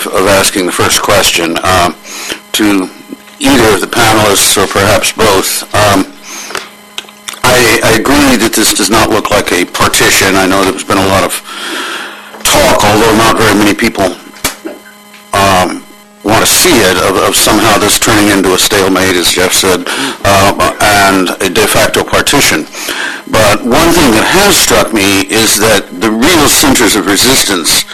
of asking the first question to either of the panelists or perhaps both. I agree that this does not look like a partition. I know there's been a lot of talk, although not very many people want to see it, of somehow this turning into a stalemate, as Jeff said, and a de facto partition. But one thing that has struck me is that the real centers of resistance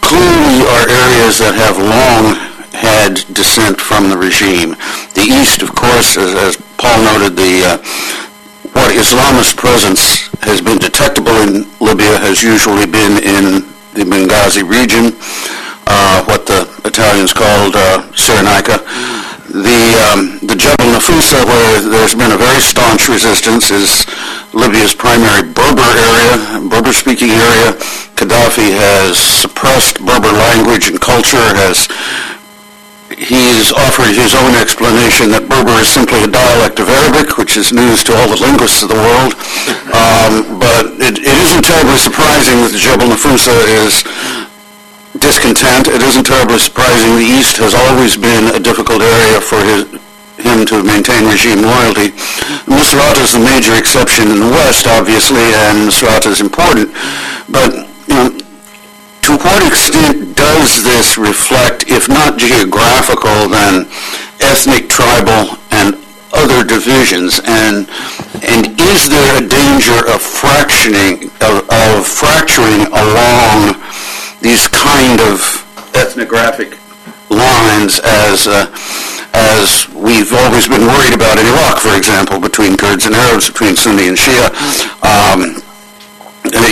clearly are areas that have long had dissent from the regime. The East, of course, as Paul noted, what Islamist presence has been detectable in Libya has usually been in the Benghazi region, what the Italians called Cyrenaica. The Jebel Nafusa, where there's been a very staunch resistance, is Libya's primary Berber area, Berber-speaking area. Qaddhafi has suppressed Berber language and culture. He's offered his own explanation that Berber is simply a dialect of Arabic, which is news to all the linguists of the world. But it isn't terribly surprising that the Jebel Nafusa is discontent. It isn't terribly surprising. The East has always been a difficult area for him to maintain regime loyalty. Misrata is the major exception in the West, obviously, and Misrata is important. But to what extent does this reflect, if not geographical, then ethnic, tribal, and other divisions? And is there a danger of fracturing along these kind of ethnographic lines as we've always been worried about in Iraq, for example, between Kurds and Arabs, between Sunni and Shia?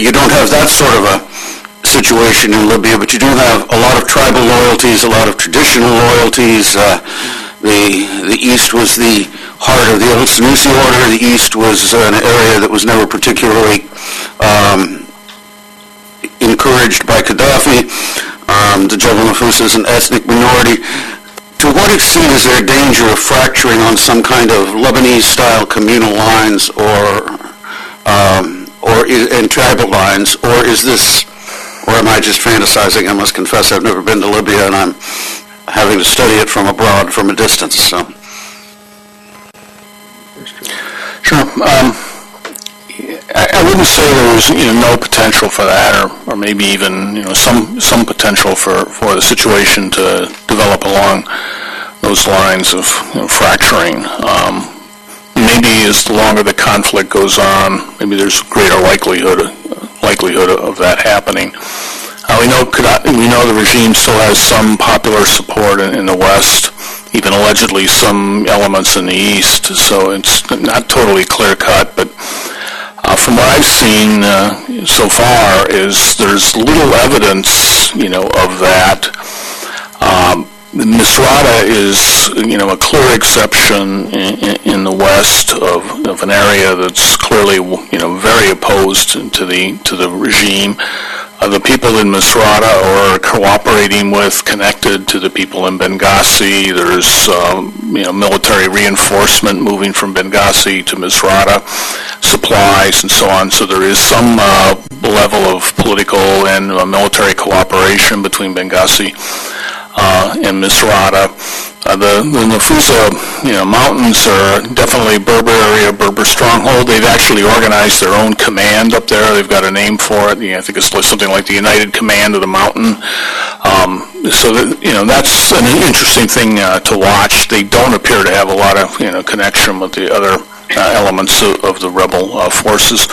You don't have that sort of a situation in Libya, but you do have a lot of tribal loyalties, a lot of traditional loyalties. The East was the heart of the old Sanusi order. The East was an area that was never particularly encouraged by Qaddhafi. The Jebel Nafusa is an ethnic minority. To what extent is there a danger of fracturing on some kind of Lebanese-style communal lines and tribal lines, or is this, or am I just fantasizing? I must confess I've never been to Libya, and I'm having to study it from abroad, from a distance. So. Sure. I wouldn't say there was no potential for that, or maybe even some potential for the situation to develop along those lines of fracturing. Maybe as the longer the conflict goes on, maybe there's greater likelihood of that happening. We know the regime still has some popular support in the West, even allegedly some elements in the East. So it's not totally clear cut, but from what I've seen so far is there's little evidence, of that. Misrata is, a clear exception in the West of an area that's clearly, very opposed to the regime. The people in Misrata are cooperating with, connected to the people in Benghazi. There's, military reinforcement moving from Benghazi to Misrata, supplies and so on. So there is some level of political and military cooperation between Benghazi and Misrata. The Nafusa, mountains are definitely Berber area, Berber stronghold. They've actually organized their own command up there. They've got a name for it. I think it's something like the United Command of the Mountain. So that, that's an interesting thing to watch. They don't appear to have a lot of connection with the other elements of the rebel forces.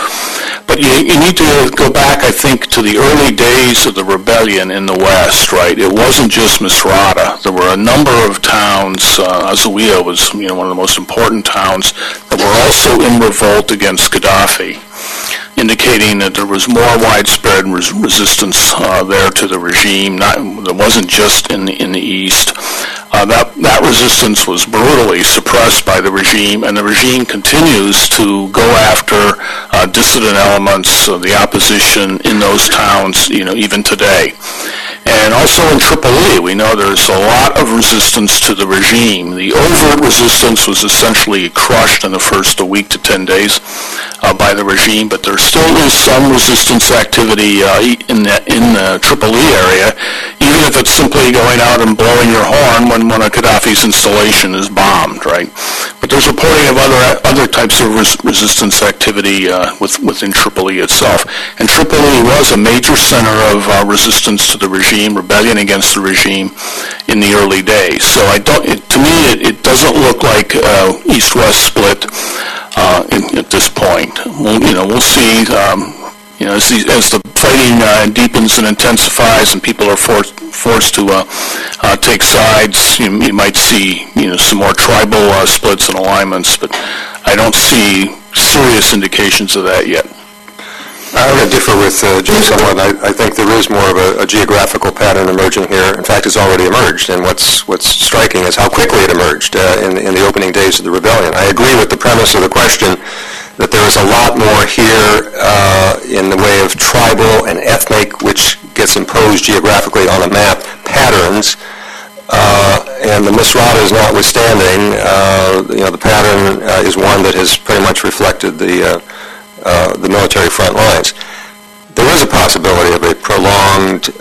But you need to go back, I think, to the early days of the rebellion in the West, right? It wasn't just Misrata. There were a number of towns. Zawiya was, one of the most important towns that were also in revolt against Qaddhafi, indicating that there was more widespread resistance there to the regime. There wasn't just in the East. That resistance was brutally suppressed by the regime, and the regime continues to go after dissident elements of the opposition in those towns, even today. And also in Tripoli, we know there's a lot of resistance to the regime. The overt resistance was essentially crushed in the first week to 10 days by the regime, but there still is some resistance activity in the Tripoli area, even if it's simply simply going out and blowing your horn when one of Gaddafi's installation is bombed, right? But there's reporting of other types of resistance activity within Tripoli itself. And Tripoli was a major center of resistance to the regime, rebellion against the regime in the early days. So to me, it doesn't look like East-West split at this point. We'll see. As the fighting deepens and intensifies, and people are forced to take sides, you might see some more tribal splits and alignments. But I don't see serious indications of that yet. I'm going to differ with Jim somewhat. I think there is more of a geographical pattern emerging here. In fact, it's already emerged, and what's striking is how quickly it emerged in the opening days of the rebellion. I agree with the premise of the question that there is a lot more here in the way of tribal and ethnic, which gets imposed geographically on a map, patterns, and the misratas notwithstanding, the pattern is one that has pretty much reflected the military front lines. There is a possibility of a prolonged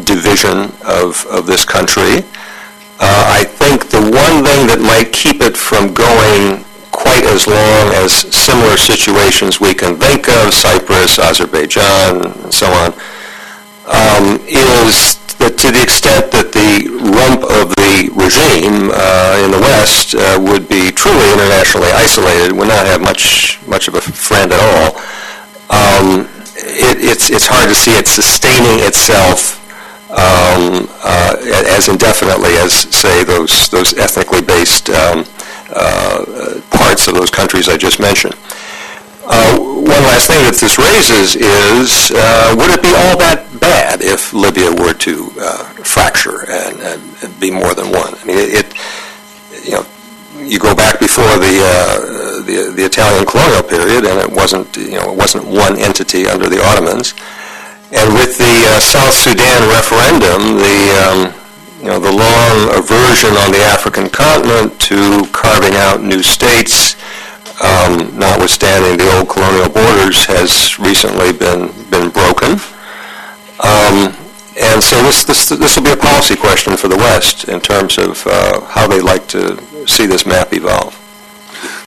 division of this country. I think the one thing that might keep it from going quite as long as similar situations we can think of, Cyprus, Azerbaijan, and so on, is that to the extent that the rump of the regime in the West would be truly internationally isolated, would not have much of a friend at all, it's hard to see it sustaining itself as indefinitely as, say, those ethnically based parts of those countries I just mentioned. One last thing that this raises is, would it be all that bad if Libya were to fracture and be more than one? I mean, you go back before the Italian colonial period, and it wasn't one entity under the Ottomans. And with the South Sudan referendum, the long aversion on the African continent to carving out new states, notwithstanding the old colonial borders, has recently been broken. And so this will be a policy question for the West in terms of how they like to see this map evolve.